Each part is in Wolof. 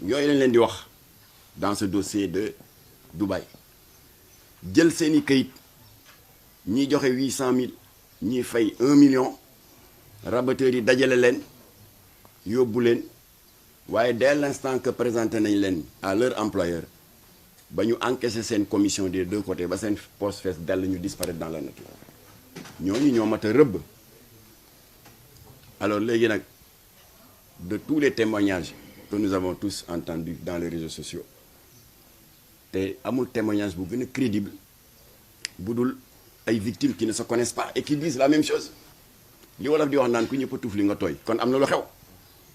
yooyu lañ leen di wax dans ce dossier de Dubaï jël seeni kayit ñiy joxe 800 000 ñiy fay 1 million rabatteurs yi dajale leen yóbbu leen waaye dès l'instant que présenté nañ leen à leur employeur ba ñu encaissé seen commission des deux côtés ba seen poste fees dell ñu disparaître dans la nature ñooñu ñoo mat a rëbb. Alors léegi nag de tous les témoignages que nous avons tous entendus dans les réseaux sociaux te amul témoignage bu gën a crédible bu dul ay victimes qui ne se connaissent pas et qui disent la même chose li wolof di wax naan ku ñëpp tuuf li nga tooy kon am na lu xew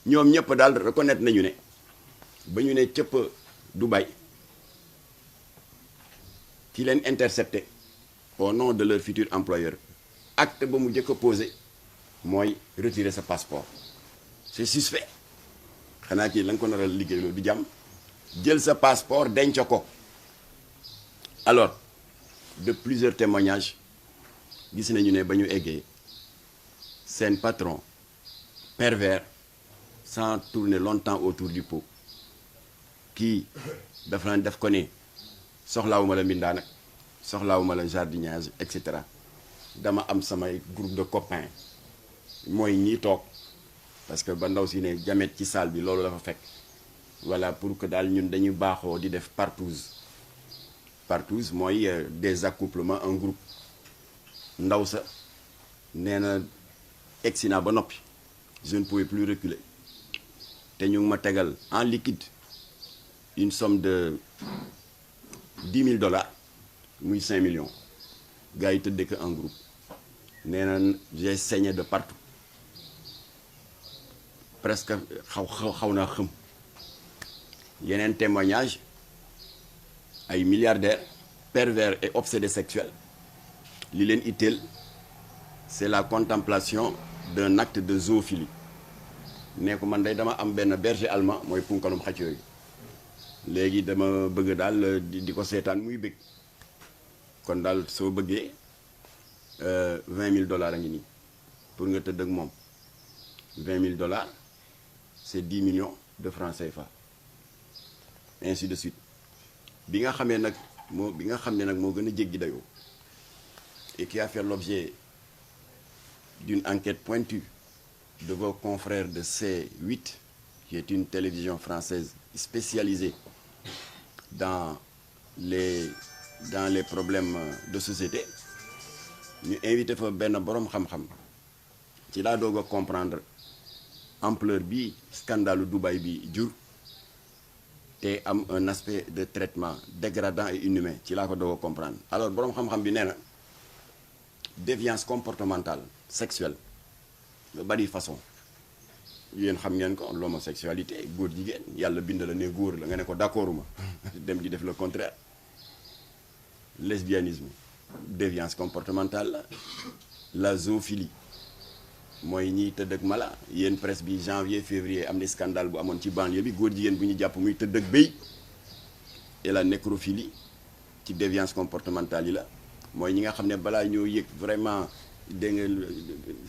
ñoom ñëpp daal reconnaître nañu ne ba ñu ne cëpp Dubaï ki leen intercepté au nom de leur futur employeur acte ba mu njëkk a posé mooy retirer sa passeport c'est suspect xanaa kii la nga ko nar a liggéey loolu du jàmm jël sa passeport denc ko. Alors de plusieurs témoignages gis nañu ne ba ñu eggee seen patron pervers sans tourner longtemps autour du pot kii dafa naan def ko ne soxlaawuma la mbindaa nag soxlaawuma la jardinage et cetera dama am samay groupe de copains mooy ñii toog parce que ba ndaw si ne jamet ci salle bi loolu dafa fekk voilà pour que daal ñun dañuy baaxoo di def partouze mooy des accouplements en groupe ndaw sa nee na egsi naa ba noppi je ne pouvais plus reculer te ñu ngi ma tegal en liquide une somme de $10 000 muy 5 millions gars yi tëddee ko en groupe nee na j'ai saigné de partout presque xaw naa xëm yeneen témoignage ay milliardaires pervers et obsédés sexuels li leen itteel c'est la contemplation d'un acte de zoophilie ne ko man day dama am benn berger allemand mooy punkalum xaj yooyu léegi dama bëgg daal di ko seetaan muy bëgg kon daal soo bëggee $20 000 a ngi nii pour nga tëdd ak moom $20 000 c'est 10 millions de francs CFA ainsi de suite bi nga xamee nag moo gën a jéggi dayoo et qui a fait l'objet d'une enquête pointue de vos confrères de C8 qui est une télévision française spécialisée dans les problèmes de société ñu invité fa benn boroom xam-xam ci laa doog a comprendre ampleur bi scandale Dubaï bi jur te am un aspect de traitement dégradant et inhumain ci laa ko doog a comprendre alors boroom xam-xam bi nee na déviance comportementale sexuelle nga bari façon yéen xam ngeen ko l'homosexualité góor jigéen yàlla bind la ne góor la nga ne ko d'accorduma dem di def le contraire lesbianisme déviance comportementale la zoophilie mooy ñiy tëdd ak mala yéen presse bi janvier février am na scandale bu amoon ci banlieue bi góor jigéen bu ñu jàpp muy tëdd ak béy et la nécrophilie ci déviance comportementale yi la mooy ñi nga xam ne balaa ñoo yëg vraiment dégg nga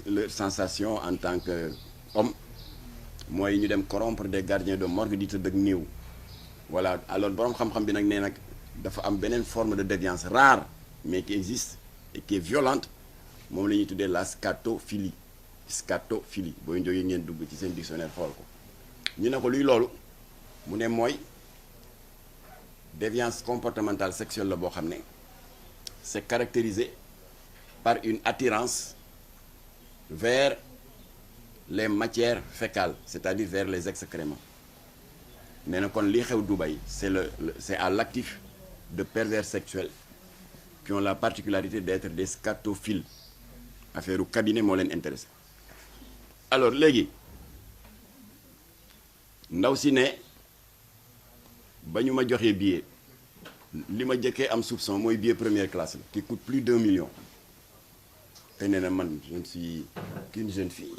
leur sensation en tant que homme mooy ñu dem corrompre des gardiens de morgue di tëdd ak néew voilà alors boroom xam-xam bi nag nee nag dafa am beneen forme de déviance rare mais qui existe et qui est violente moom la ñuy tuddee la scatophilie booy jógee ngeen dugg ci seen dictionnaire xool ko ñu ne ko luy loolu mu ne mooy déviance comportementale sexuelle la boo xam ne c'est caractérisé par une attirance vers les matières fécales c'est-à-dire vers les excréments nee na kon li xew Dubaï c'est à l'actif de pervers sexuels qui ont la particularité d'être des scatophiles affaire u cabinet moo leen intéressé alors léegi ndaw si ne ba ñu ma joxee billet li ma jëkkee am soupçon mooy billet première classe la qui coûte plus d'1 million te nee na man je suis qu'une jeune fille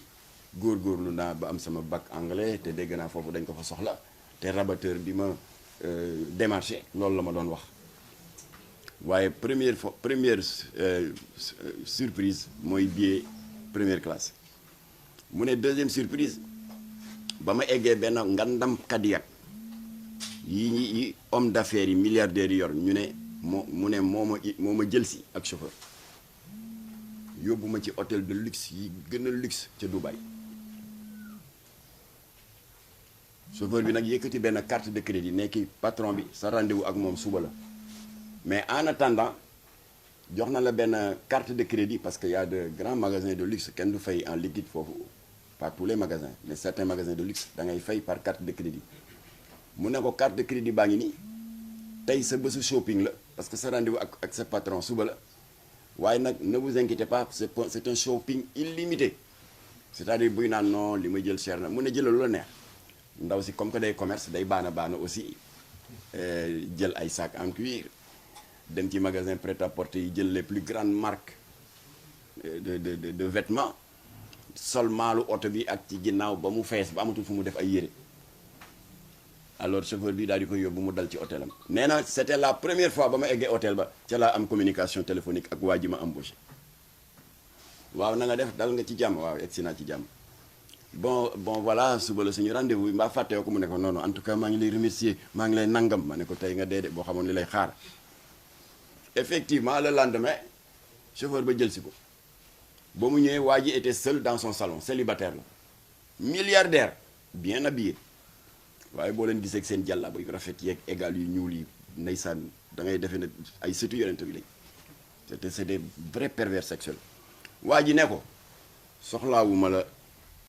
góorgóorlu naa ba am sama bac anglais te dégg naa foofu dañ ko fa soxla te rabatteur bi ma démarché loolu la ma doon wax waaye première surprise mooy billet première classe mu ne deuxième surprise ba ma eggee benn ngandam Cadillac yi homme d'affaires yi milliardaires yi yor ñu ne mu ne moo ma jël si ak chauffeur yóbbu ma ci hôtel de luxe yi gën a luxe ca Dubaï chauffeur bi nag yëkkati benn carte de crédit nekki patron bi sa rendez-vous ak moom suba la mais en attendant jox na la benn carte de crédit parce que y a de grands magasins de luxe kenn du fay en liquide foofu pas tous les magasins mais certains magasins de luxe da ngay fay par carte de crédit mu ne ko carte de crédit baa ngi nii tey sa bésu shopping la parce que sa rendez-vous ak sa patron suba la waaye nag ne vous inquiétez pas c'est un shopping illimité c'est-à-dire buy naan non li ma jël cher na mu ne jëlal lu la neex ndaw si comme que day commerce day baana aussi jël ay sac en cuir dem ci magasin prêt-à-porter yi jël les plus grandes marques de vêtements sol maalu oto bi ak ci ginnaaw ba mu fees ba amatul fu mu def ay yére alors chauffeur bi daal di ko yóbbu mu dal ci hôtelam nee na c'était la première fois ba ma eggee hôtel ba ca laa am communication téléphonique ak waa ji ma embauché waaw na nga def dal nga ci jàmm waaw egsi naa ci jàmm bon voilà suba la suñu rendez-vous mbaa fàtte ko mu ne ko non en tout cas maa ngi lay remercier maa ngi lay nangam ma ne ko tey nga dee de boo xamoon li lay xaar effectivement le lendemain chauffeur ba jël si ko ba mu ñëwee waa ji était seul dans son salon célibataire la milliardaire bien habillé waaye boo leen gisee ak seen jàllaba yu rafet yeeg égal yu ñuul yi ndeysaan da ngay defee ne ay sëtu yonent bi lañ c'est des vrais pervers sexuels waa ji ne ko soxlaawuma la